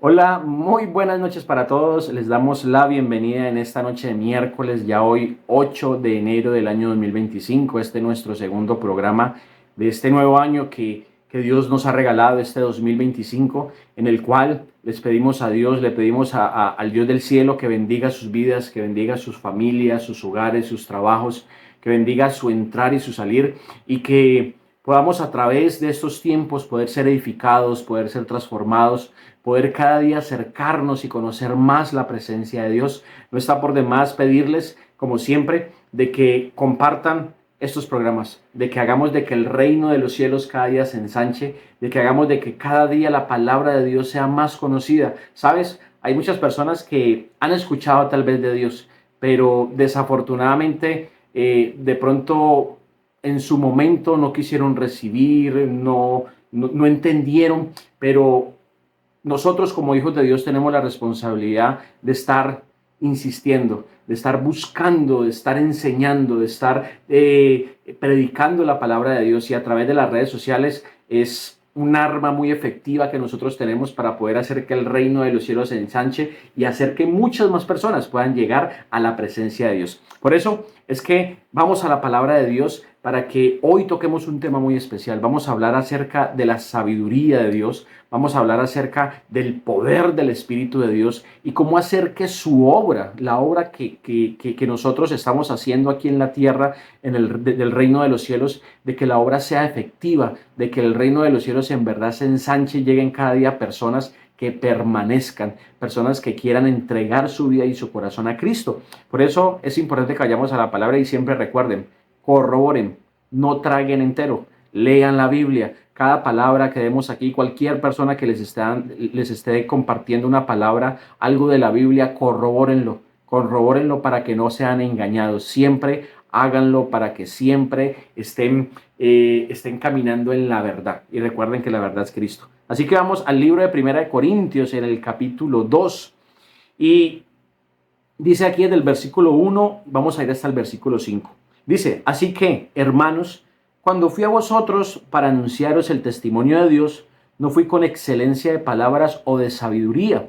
Hola, muy buenas noches para todos. Les damos la bienvenida en esta noche de miércoles, ya hoy 8 de enero del año 2025. Este es nuestro segundo programa de este nuevo año que Dios nos ha regalado, este 2025, en el cual les pedimos a Dios, le pedimos al Dios del cielo que bendiga sus vidas, que bendiga sus familias, sus hogares, sus trabajos, que bendiga su entrar y su salir y que podamos a través de estos tiempos poder ser edificados, poder ser transformados, poder cada día acercarnos y conocer más la presencia de Dios. No está por demás pedirles, como siempre, de que compartan estos programas, de que hagamos de que el reino de los cielos cada día se ensanche, de que hagamos de que cada día la palabra de Dios sea más conocida. ¿Sabes? Hay muchas personas que han escuchado tal vez de Dios, pero desafortunadamente de pronto en su momento no quisieron recibir, no entendieron, pero nosotros como hijos de Dios tenemos la responsabilidad de estar insistiendo, de estar buscando, de estar enseñando, de estar predicando la palabra de Dios, y a través de las redes sociales es un arma muy efectiva que nosotros tenemos para poder hacer que el reino de los cielos se ensanche y hacer que muchas más personas puedan llegar a la presencia de Dios. Por eso es que vamos a la palabra de Dios para que hoy toquemos un tema muy especial. Vamos a hablar acerca de la sabiduría de Dios, vamos a hablar acerca del poder del Espíritu de Dios y cómo hacer que su obra, la obra que nosotros estamos haciendo aquí en la tierra, del reino de los cielos, de que la obra sea efectiva, de que el reino de los cielos en verdad se ensanche y lleguen cada día personas que permanezcan, personas que quieran entregar su vida y su corazón a Cristo. Por eso es importante que vayamos a la palabra y siempre recuerden, corroboren, no traguen entero, lean la Biblia. Cada palabra que demos aquí, cualquier persona que les esté compartiendo una palabra, algo de la Biblia, corrobórenlo para que no sean engañados. Siempre háganlo para que siempre estén caminando en la verdad. Y recuerden que la verdad es Cristo. Así que vamos al libro de Primera de Corintios en el capítulo 2. Y dice aquí del versículo 1, vamos a ir hasta el versículo 5. Dice, así que, hermanos, cuando fui a vosotros para anunciaros el testimonio de Dios, no fui con excelencia de palabras o de sabiduría,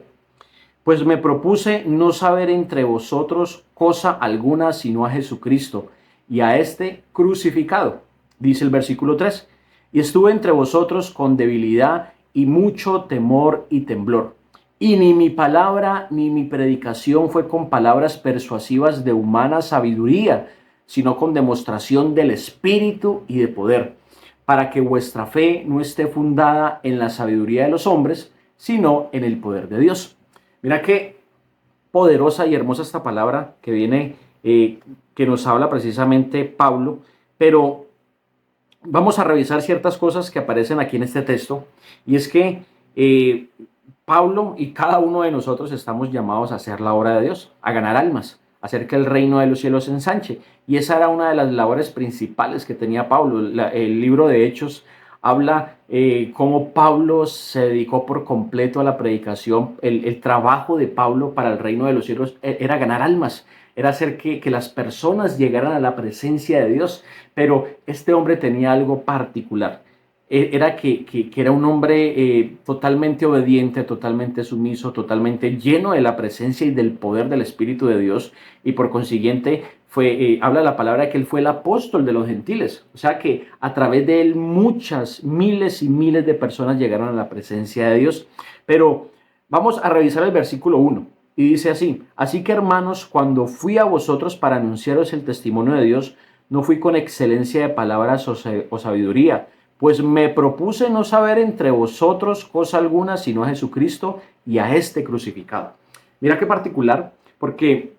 pues me propuse no saber entre vosotros cosa alguna sino a Jesucristo y a este crucificado, dice el versículo 3. Y estuve entre vosotros con debilidad y mucho temor y temblor. Y ni mi palabra ni mi predicación fue con palabras persuasivas de humana sabiduría, sino con demostración del Espíritu y de poder, para que vuestra fe no esté fundada en la sabiduría de los hombres, sino en el poder de Dios. Mira qué poderosa y hermosa esta palabra que viene, que nos habla precisamente Pablo, pero vamos a revisar ciertas cosas que aparecen aquí en este texto, y es que eh, Pablo y cada uno de nosotros estamos llamados a hacer la obra de Dios, a ganar almas, a hacer que el reino de los cielos se ensanche, y esa era una de las labores principales que tenía Pablo. El libro de Hechos habla cómo Pablo se dedicó por completo a la predicación. El trabajo de Pablo para el reino de los cielos era ganar almas, era hacer que las personas llegaran a la presencia de Dios. Pero este hombre tenía algo particular. Era que era un hombre totalmente obediente, totalmente sumiso, totalmente lleno de la presencia y del poder del Espíritu de Dios, y por consiguiente habla la palabra que él fue el apóstol de los gentiles. O sea que a través de él muchas, miles y miles de personas llegaron a la presencia de Dios. Pero vamos a revisar el versículo 1 y dice así: así que, hermanos, cuando fui a vosotros para anunciaros el testimonio de Dios, no fui con excelencia de palabras o sabiduría, pues me propuse no saber entre vosotros cosa alguna sino a Jesucristo y a este crucificado. Mira qué particular, porque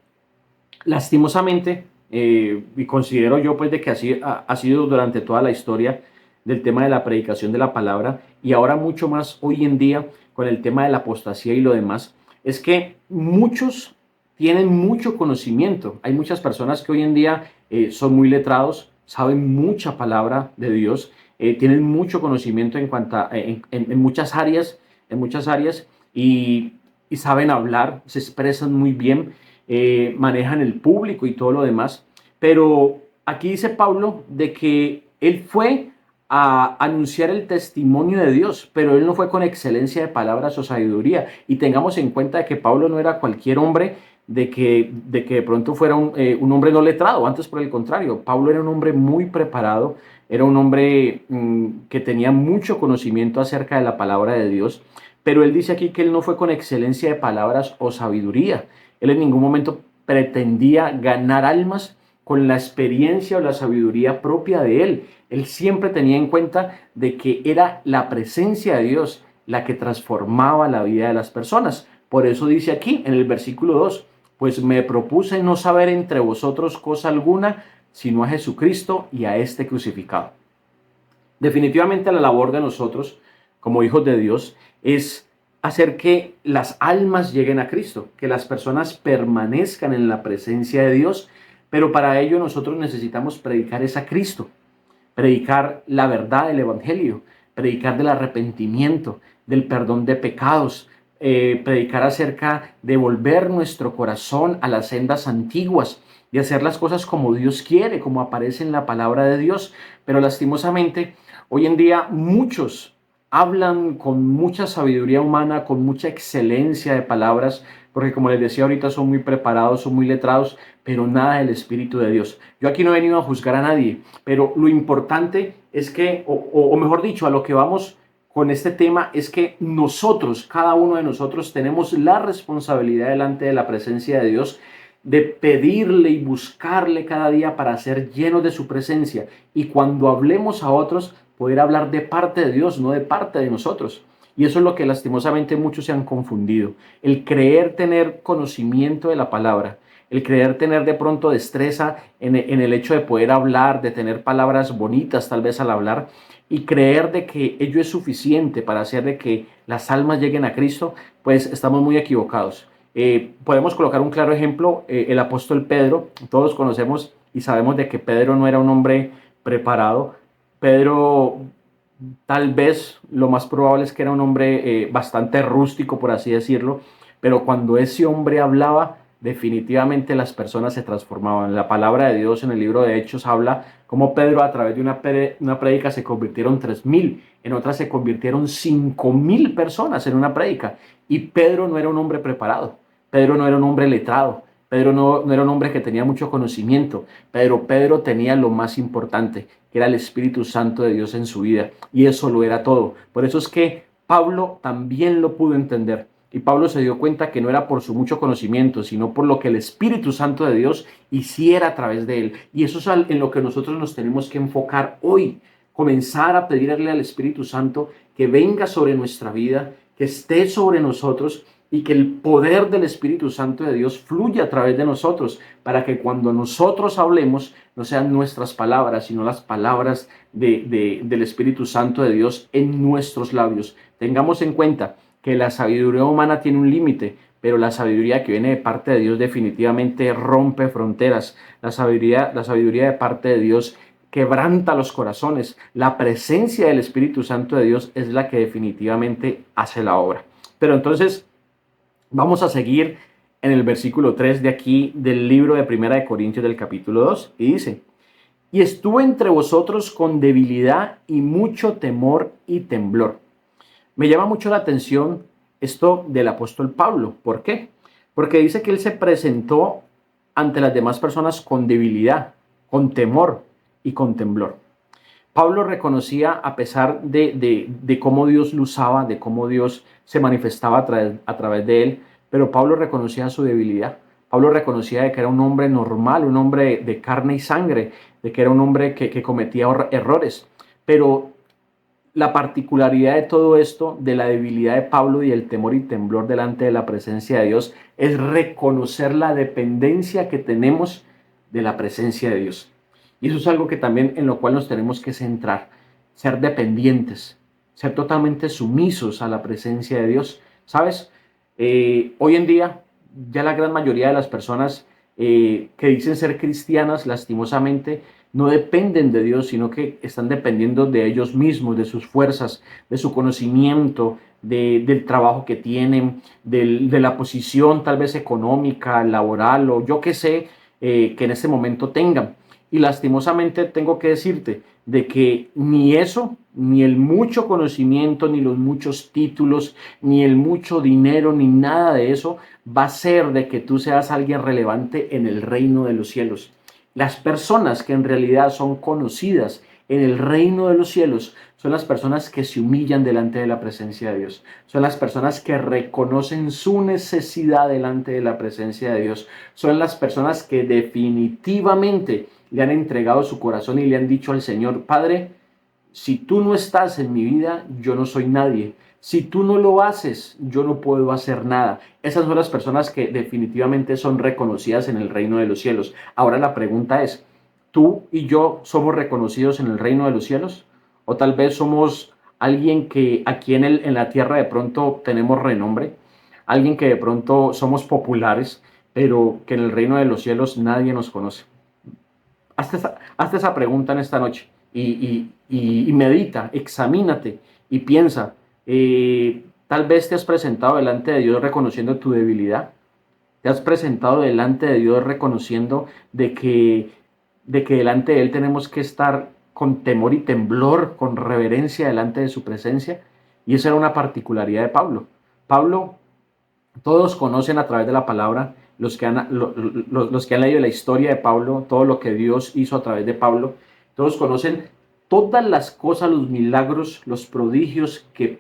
lastimosamente, y considero yo pues de que así ha sido durante toda la historia del tema de la predicación de la palabra, y ahora mucho más hoy en día con el tema de la apostasía y lo demás, es que muchos tienen mucho conocimiento. Hay muchas personas que hoy en día son muy letrados, saben mucha palabra de Dios, tienen mucho conocimiento en muchas áreas, y, y saben hablar, se expresan muy bien, manejan el público y todo lo demás. Pero aquí dice Pablo de que él fue a anunciar el testimonio de Dios, pero él no fue con excelencia de palabras o sabiduría. Y tengamos en cuenta de que Pablo no era cualquier hombre de pronto fuera un hombre no letrado, antes por el contrario, Pablo era un hombre muy preparado, era un hombre que tenía mucho conocimiento acerca de la palabra de Dios, pero él dice aquí que él no fue con excelencia de palabras o sabiduría. Él en ningún momento pretendía ganar almas con la experiencia o la sabiduría propia de él. Él siempre tenía en cuenta de que era la presencia de Dios la que transformaba la vida de las personas. Por eso dice aquí en el versículo 2, pues me propuse no saber entre vosotros cosa alguna, sino a Jesucristo y a este crucificado. Definitivamente la labor de nosotros, como hijos de Dios, es hacer que las almas lleguen a Cristo, que las personas permanezcan en la presencia de Dios, pero para ello nosotros necesitamos predicar a Cristo, predicar la verdad del Evangelio, predicar del arrepentimiento, del perdón de pecados, predicar acerca de volver nuestro corazón a las sendas antiguas, de hacer las cosas como Dios quiere, como aparece en la palabra de Dios. Pero lastimosamente, hoy en día muchos hablan con mucha sabiduría humana, con mucha excelencia de palabras, porque como les decía ahorita, son muy preparados, son muy letrados, pero nada del Espíritu de Dios. Yo aquí no he venido a juzgar a nadie, pero lo importante es que, o mejor dicho, a lo que vamos con este tema es que nosotros, cada uno de nosotros, tenemos la responsabilidad delante de la presencia de Dios de pedirle y buscarle cada día para ser llenos de su presencia. Y cuando hablemos a otros, poder hablar de parte de Dios, no de parte de nosotros. Y eso es lo que lastimosamente muchos se han confundido. El creer tener conocimiento de la palabra, el creer tener de pronto destreza en el hecho de poder hablar, de tener palabras bonitas tal vez al hablar, y creer de que ello es suficiente para hacer de que las almas lleguen a Cristo, pues estamos muy equivocados. Podemos colocar un claro ejemplo, el apóstol Pedro. Todos conocemos y sabemos de que Pedro no era un hombre preparado. Pedro, tal vez lo más probable es que era un hombre bastante rústico, por así decirlo, pero cuando ese hombre hablaba, definitivamente las personas se transformaban. La palabra de Dios en el libro de Hechos habla cómo Pedro a través de una prédica se convirtieron 3.000, en otras se convirtieron 5.000 personas en una prédica. Y Pedro no era un hombre preparado, Pedro no era un hombre letrado, Pedro no era un hombre que tenía mucho conocimiento, pero Pedro tenía lo más importante, que era el Espíritu Santo de Dios en su vida, y eso lo era todo. Por eso es que Pablo también lo pudo entender. Y Pablo se dio cuenta que no era por su mucho conocimiento, sino por lo que el Espíritu Santo de Dios hiciera a través de él. Y eso es en lo que nosotros nos tenemos que enfocar hoy. Comenzar a pedirle al Espíritu Santo que venga sobre nuestra vida, que esté sobre nosotros y que el poder del Espíritu Santo de Dios fluya a través de nosotros, para que cuando nosotros hablemos no sean nuestras palabras, sino las palabras del Espíritu Santo de Dios en nuestros labios. Tengamos en cuenta que la sabiduría humana tiene un límite, pero la sabiduría que viene de parte de Dios definitivamente rompe fronteras. La sabiduría de parte de Dios quebranta los corazones. La presencia del Espíritu Santo de Dios es la que definitivamente hace la obra. Pero entonces vamos a seguir en el versículo 3 de aquí del libro de Primera de Corintios del capítulo 2 y dice: y estuve entre vosotros con debilidad y mucho temor y temblor. Me llama mucho la atención esto del apóstol Pablo. ¿Por qué? Porque dice que él se presentó ante las demás personas con debilidad, con temor y con temblor. Pablo reconocía, a pesar de cómo Dios lo usaba, de cómo Dios se manifestaba a través de él, pero Pablo reconocía su debilidad. Pablo reconocía de que era un hombre normal, un hombre de carne y sangre, de que era un hombre que cometía errores. Pero la particularidad de todo esto, de la debilidad de Pablo y el temor y temblor delante de la presencia de Dios, es reconocer la dependencia que tenemos de la presencia de Dios. Y eso es algo que también en lo cual nos tenemos que centrar, ser dependientes, ser totalmente sumisos a la presencia de Dios. ¿Sabes? Hoy en día, ya la gran mayoría de las personas que dicen ser cristianas, lastimosamente, no dependen de Dios, sino que están dependiendo de ellos mismos, de sus fuerzas, de su conocimiento, del trabajo que tienen, de la posición tal vez económica, laboral o yo qué sé que en este momento tengan. Y lastimosamente tengo que decirte de que ni eso, ni el mucho conocimiento, ni los muchos títulos, ni el mucho dinero, ni nada de eso va a ser de que tú seas alguien relevante en el reino de los cielos. Las personas que en realidad son conocidas en el reino de los cielos son las personas que se humillan delante de la presencia de Dios. Son las personas que reconocen su necesidad delante de la presencia de Dios. Son las personas que definitivamente le han entregado su corazón y le han dicho al Señor: Padre, si tú no estás en mi vida, yo no soy nadie. Si tú no lo haces, yo no puedo hacer nada. Esas son las personas que definitivamente son reconocidas en el reino de los cielos. Ahora la pregunta es, ¿tú y yo somos reconocidos en el reino de los cielos? ¿O tal vez somos alguien que aquí en la tierra de pronto tenemos renombre? Alguien que de pronto somos populares, pero que en el reino de los cielos nadie nos conoce. Hazte esa pregunta en esta noche y medita, examínate y piensa. Tal vez te has presentado delante de Dios reconociendo tu debilidad. Te has presentado delante de Dios reconociendo de que delante de Él tenemos que estar con temor y temblor, con reverencia delante de su presencia. Y esa era una particularidad de Pablo. Pablo, todos conocen a través de la palabra, los que han leído la historia de Pablo, todo lo que Dios hizo a través de Pablo, todos conocen todas las cosas, los milagros, los prodigios que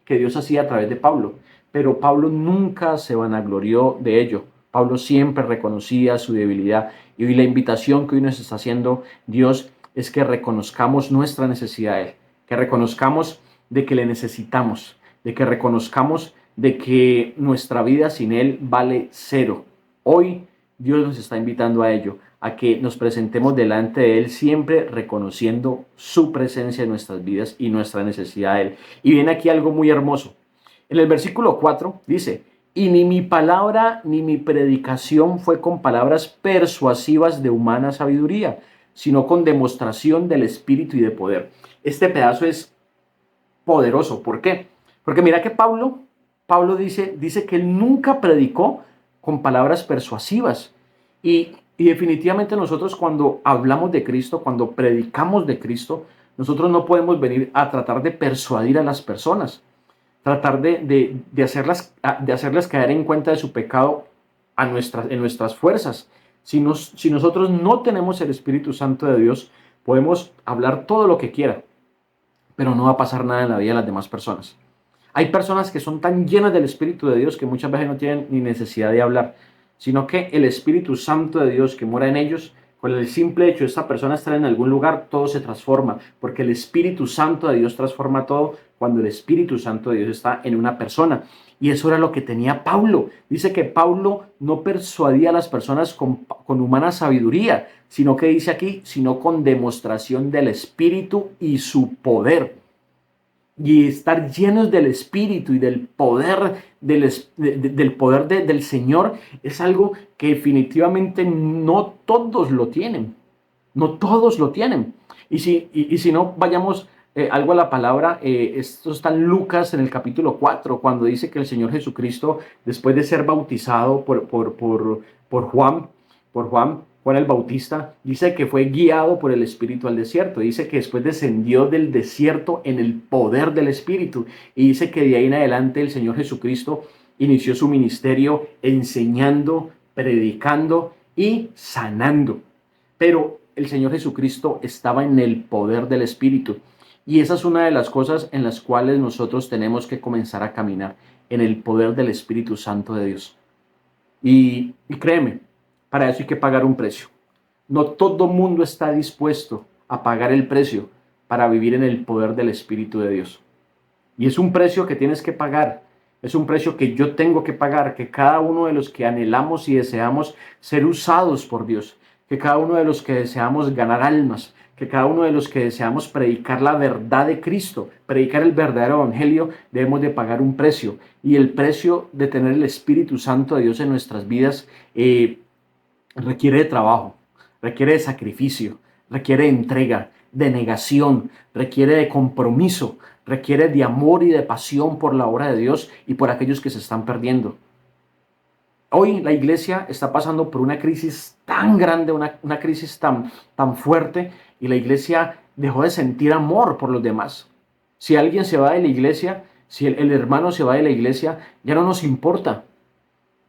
Dios hacía a través de Pablo. Pero Pablo nunca se vanaglorió de ello. Pablo siempre reconocía su debilidad. Y hoy la invitación que hoy nos está haciendo Dios es que reconozcamos nuestra necesidad de Él, que reconozcamos de que le necesitamos, de que reconozcamos de que nuestra vida sin Él vale cero. Hoy Dios nos está invitando a ello, a que nos presentemos delante de Él siempre reconociendo su presencia en nuestras vidas y nuestra necesidad de Él. Y viene aquí algo muy hermoso. En el versículo 4 dice: y ni mi palabra ni mi predicación fue con palabras persuasivas de humana sabiduría, sino con demostración del Espíritu y de poder. Este pedazo es poderoso. ¿Por qué? Porque mira que Pablo dice que él nunca predicó con palabras persuasivas. Y definitivamente nosotros cuando hablamos de Cristo, cuando predicamos de Cristo, nosotros no podemos venir a tratar de persuadir a las personas, tratar de hacerlas caer en cuenta de su pecado en nuestras fuerzas. Si nosotros no tenemos el Espíritu Santo de Dios, podemos hablar todo lo que quiera, pero no va a pasar nada en la vida de las demás personas. Hay personas que son tan llenas del Espíritu de Dios que muchas veces no tienen ni necesidad de hablar, sino que el Espíritu Santo de Dios que mora en ellos, con el simple hecho de esta persona estar en algún lugar, todo se transforma, porque el Espíritu Santo de Dios transforma todo cuando el Espíritu Santo de Dios está en una persona. Y eso era lo que tenía Pablo. Dice que Pablo no persuadía a las personas con humana sabiduría, sino que dice aquí, sino con demostración del Espíritu y su poder. Y estar llenos del Espíritu y del poder del Señor es algo que definitivamente no todos lo tienen. No todos lo tienen. Y si no, vayamos algo a la palabra. Esto está en Lucas en el capítulo 4, cuando dice que el Señor Jesucristo, después de ser bautizado por Juan el Bautista, dice que fue guiado por el Espíritu al desierto. Dice que después descendió del desierto en el poder del Espíritu. Y dice que de ahí en adelante el Señor Jesucristo inició su ministerio enseñando, predicando y sanando. Pero el Señor Jesucristo estaba en el poder del Espíritu. Y esa es una de las cosas en las cuales nosotros tenemos que comenzar a caminar, en el poder del Espíritu Santo de Dios. Y créeme, para eso hay que pagar un precio. No todo mundo está dispuesto a pagar el precio para vivir en el poder del Espíritu de Dios. Y es un precio que tienes que pagar. Es un precio que yo tengo que pagar, que cada uno de los que anhelamos y deseamos ser usados por Dios, que cada uno de los que deseamos ganar almas, que cada uno de los que deseamos predicar la verdad de Cristo, predicar el verdadero evangelio, debemos de pagar un precio. Y el precio de tener el Espíritu Santo de Dios en nuestras vidas requiere de trabajo, requiere de sacrificio, requiere de entrega, de negación, requiere de compromiso, requiere de amor y de pasión por la obra de Dios y por aquellos que se están perdiendo. Hoy la iglesia está pasando por una crisis tan grande, una crisis tan fuerte, y la iglesia dejó de sentir amor por los demás. Si alguien se va de la iglesia, si el hermano se va de la iglesia, ya no nos importa,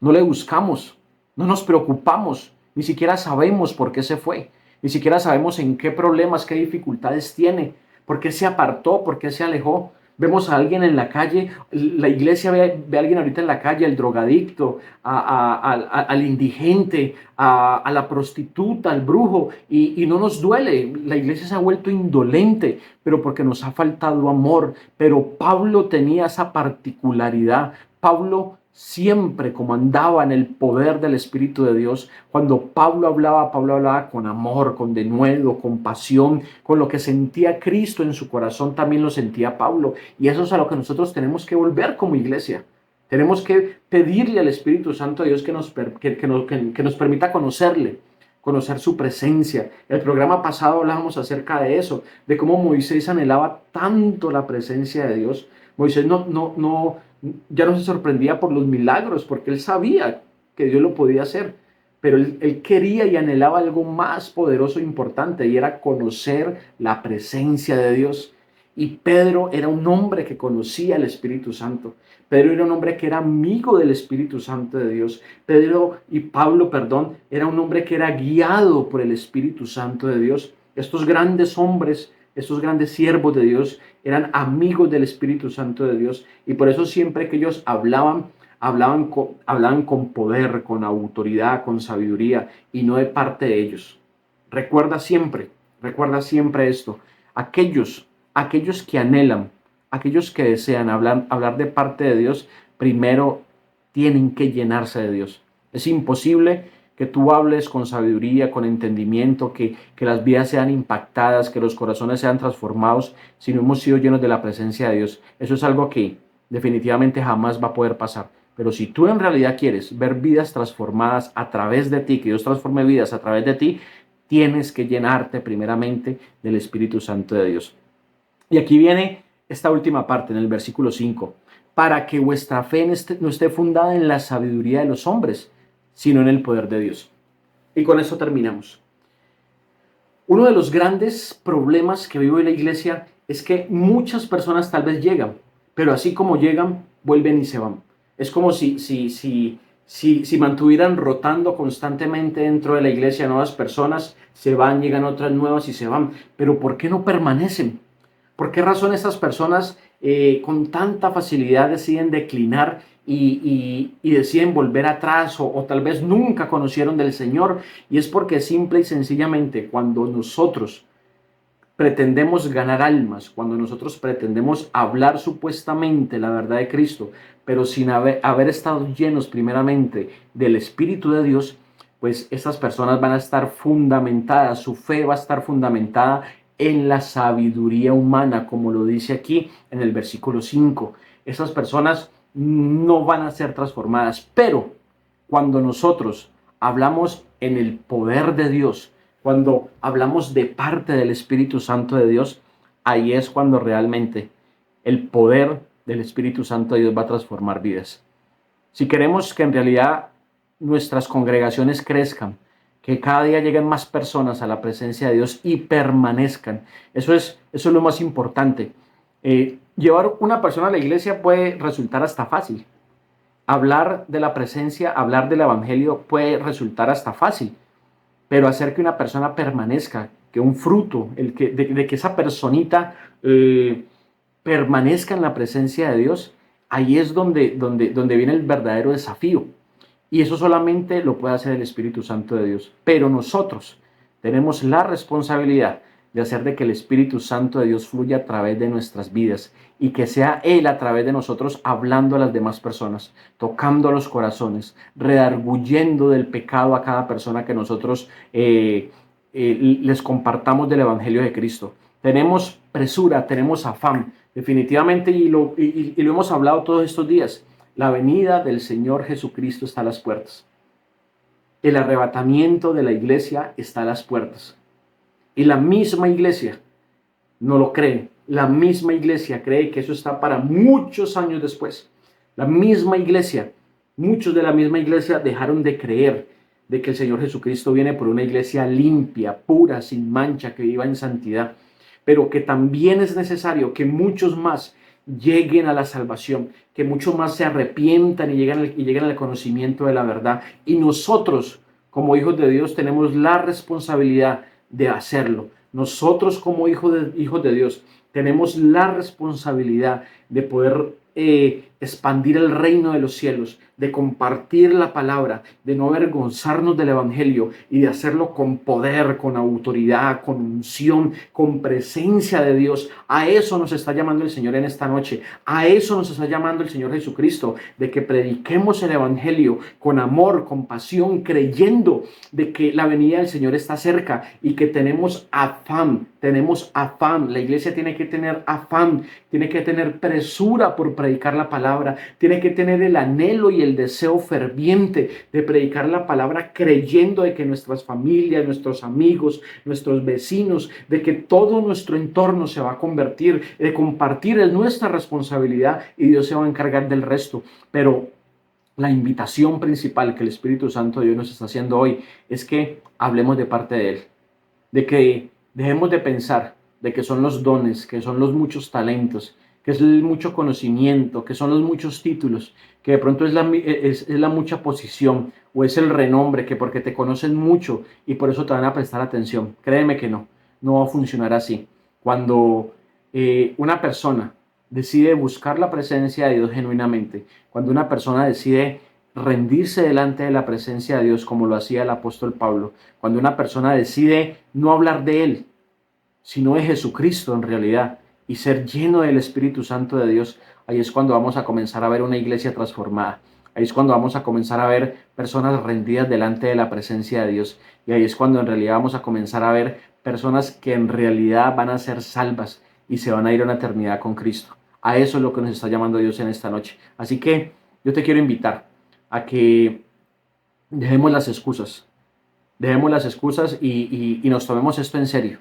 no le buscamos, no nos preocupamos, ni siquiera sabemos por qué se fue, ni siquiera sabemos en qué problemas, qué dificultades tiene, por qué se apartó, por qué se alejó. Vemos a alguien en la calle, la iglesia ve a alguien ahorita en la calle, al drogadicto, al indigente, a la prostituta, al brujo, y no nos duele. La iglesia se ha vuelto indolente, pero porque nos ha faltado amor. Pero Pablo tenía esa particularidad. Pablo siempre, como andaba en el poder del Espíritu de Dios, cuando Pablo hablaba con amor, con denuedo, con pasión, con lo que sentía Cristo en su corazón, también lo sentía Pablo. Y eso es a lo que nosotros tenemos que volver como iglesia. Tenemos que pedirle al Espíritu Santo de Dios que nos permita conocer su presencia. El programa pasado hablábamos acerca de eso, de cómo Moisés anhelaba tanto la presencia de Dios. Moisés ya no se sorprendía por los milagros, porque él sabía que Dios lo podía hacer, pero él quería y anhelaba algo más poderoso e importante, y era conocer la presencia de Dios. Y Pedro era un hombre que conocía el Espíritu Santo. Pedro era un hombre que era amigo del Espíritu Santo de Dios. Pablo, era un hombre que era guiado por el Espíritu Santo de Dios. Estos grandes hombres, estos grandes siervos de Dios, eran amigos del Espíritu Santo de Dios, y por eso siempre que ellos hablaban con poder, con autoridad, con sabiduría, y no de parte de ellos. Recuerda siempre esto. Aquellos que anhelan, aquellos que desean hablar de parte de Dios, primero tienen que llenarse de Dios. Es imposible que tú hables con sabiduría, con entendimiento, que las vidas sean impactadas, que los corazones sean transformados, si no hemos sido llenos de la presencia de Dios. Eso es algo que definitivamente jamás va a poder pasar. Pero si tú en realidad quieres ver vidas transformadas a través de ti, que Dios transforme vidas a través de ti, tienes que llenarte primeramente del Espíritu Santo de Dios. Y aquí viene esta última parte, en el versículo 5. Para que vuestra fe no esté fundada en la sabiduría de los hombres, sino en el poder de Dios. Y con esto terminamos. Uno de los grandes problemas que vive la iglesia es que muchas personas tal vez llegan, pero así como llegan, vuelven y se van. Es como si mantuvieran rotando constantemente dentro de la iglesia nuevas personas, se van, llegan otras nuevas y se van. Pero ¿por qué no permanecen? ¿Por qué razón estas personas con tanta facilidad deciden declinar y deciden volver atrás, o tal vez nunca conocieron del Señor? Y es porque simple y sencillamente cuando nosotros pretendemos ganar almas, cuando nosotros pretendemos hablar supuestamente la verdad de Cristo, pero sin haber estado llenos primeramente del Espíritu de Dios, pues estas personas van a estar fundamentadas, su fe va a estar fundamentada en la sabiduría humana, como lo dice aquí en el versículo 5. Esas personas no van a ser transformadas, pero cuando nosotros hablamos en el poder de Dios, cuando hablamos de parte del Espíritu Santo de Dios, ahí es cuando realmente el poder del Espíritu Santo de Dios va a transformar vidas. Si queremos que en realidad nuestras congregaciones crezcan, que cada día lleguen más personas a la presencia de Dios y permanezcan, eso es lo más importante. Llevar una persona a la iglesia puede resultar hasta fácil. Hablar de la presencia, hablar del evangelio puede resultar hasta fácil. Pero hacer que una persona permanezca, que un fruto, de que esa personita permanezca en la presencia de Dios, ahí es donde viene el verdadero desafío. Y eso solamente lo puede hacer el Espíritu Santo de Dios. Pero nosotros tenemos la responsabilidad de hacer de que el Espíritu Santo de Dios fluya a través de nuestras vidas, y que sea Él a través de nosotros hablando a las demás personas, tocando los corazones, redarguyendo del pecado a cada persona que nosotros les compartamos del Evangelio de Cristo. Tenemos presura, tenemos afán, definitivamente, y lo hemos hablado todos estos días. La venida del Señor Jesucristo está a las puertas. El arrebatamiento de la iglesia está a las puertas. Y la misma iglesia no lo cree. La misma iglesia cree que eso está para muchos años después. La misma iglesia Muchos de la misma iglesia dejaron de creer de que el Señor Jesucristo viene por una iglesia limpia, pura, sin mancha, que viva en santidad, pero que también es necesario que muchos más lleguen a la salvación, que muchos más se arrepientan y lleguen al conocimiento de la verdad. Y nosotros, como hijos de Dios, tenemos la responsabilidad de hacerlo. Nosotros, como hijos de Dios, tenemos la responsabilidad de poder expandir el reino de los cielos, de compartir la palabra, de no avergonzarnos del evangelio y de hacerlo con poder, con autoridad, con unción, con presencia de Dios. A eso nos está llamando el Señor en esta noche. A eso nos está llamando el Señor Jesucristo, de que prediquemos el evangelio con amor, con pasión, creyendo de que la venida del Señor está cerca y que tenemos afán. Tenemos afán. La iglesia tiene que tener afán, tiene que tener presura por predicar la palabra, tiene que tener el anhelo y el deseo ferviente de predicar la palabra, creyendo de que nuestras familias, nuestros amigos, nuestros vecinos, de que todo nuestro entorno se va a convertir, de compartir es nuestra responsabilidad y Dios se va a encargar del resto. Pero la invitación principal que el Espíritu Santo de Dios nos está haciendo hoy es que hablemos de parte de Él, de que dejemos de pensar de que son los dones, que son los muchos talentos, que es el mucho conocimiento, que son los muchos títulos, que de pronto es la mucha posición o es el renombre, que porque te conocen mucho y por eso te van a prestar atención. Créeme que no va a funcionar así. Cuando una persona decide buscar la presencia de Dios genuinamente, cuando una persona decide rendirse delante de la presencia de Dios como lo hacía el apóstol Pablo, cuando una persona decide no hablar de Él, sino de Jesucristo en realidad, y ser lleno del Espíritu Santo de Dios, ahí es cuando vamos a comenzar a ver una iglesia transformada. Ahí es cuando vamos a comenzar a ver personas rendidas delante de la presencia de Dios. Y ahí es cuando en realidad vamos a comenzar a ver personas que en realidad van a ser salvas y se van a ir a una eternidad con Cristo. A eso es lo que nos está llamando Dios en esta noche. Así que yo te quiero invitar a que dejemos las excusas. Dejemos las excusas y nos tomemos esto en serio.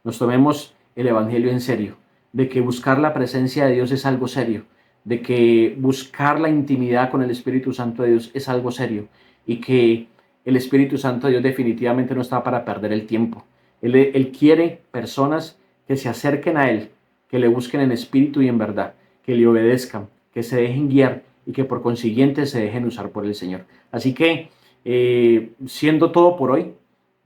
Nos tomemos el Evangelio en serio. De que buscar la presencia de Dios es algo serio. De que buscar la intimidad con el Espíritu Santo de Dios es algo serio. Y que el Espíritu Santo de Dios definitivamente no está para perder el tiempo. Él quiere personas que se acerquen a Él, que le busquen en espíritu y en verdad, que le obedezcan, que se dejen guiar y que por consiguiente se dejen usar por el Señor. Así que, siendo todo por hoy,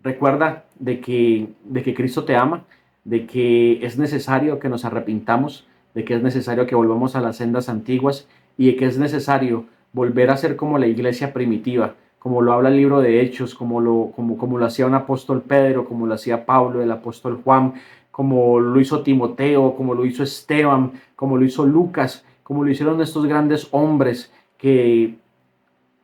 recuerda de que Cristo te ama, de que es necesario que nos arrepintamos, de que es necesario que volvamos a las sendas antiguas y de que es necesario volver a ser como la iglesia primitiva, como lo habla el libro de Hechos, como lo hacía un apóstol Pedro, como lo hacía Pablo, el apóstol Juan, como lo hizo Timoteo, como lo hizo Esteban, como lo hizo Lucas, como lo hicieron estos grandes hombres que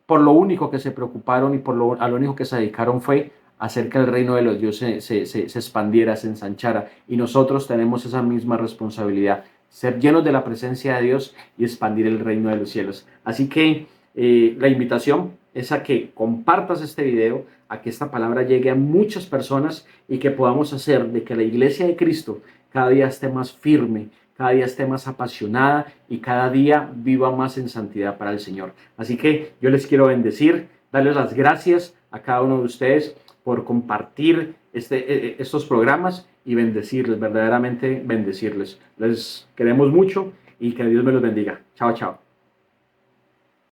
por lo único que se preocuparon y a lo único que se dedicaron fue hacer que el reino de los dioses se expandiera, se ensanchara. Y nosotros tenemos esa misma responsabilidad, ser llenos de la presencia de Dios y expandir el reino de los cielos. Así que la invitación es a que compartas este video, a que esta palabra llegue a muchas personas y que podamos hacer de que la iglesia de Cristo cada día esté más firme, cada día esté más apasionada y cada día viva más en santidad para el Señor. Así que yo les quiero bendecir, darles las gracias a cada uno de ustedes por compartir estos programas y bendecirles, verdaderamente bendecirles. Les queremos mucho y que Dios me los bendiga. Chao, chao.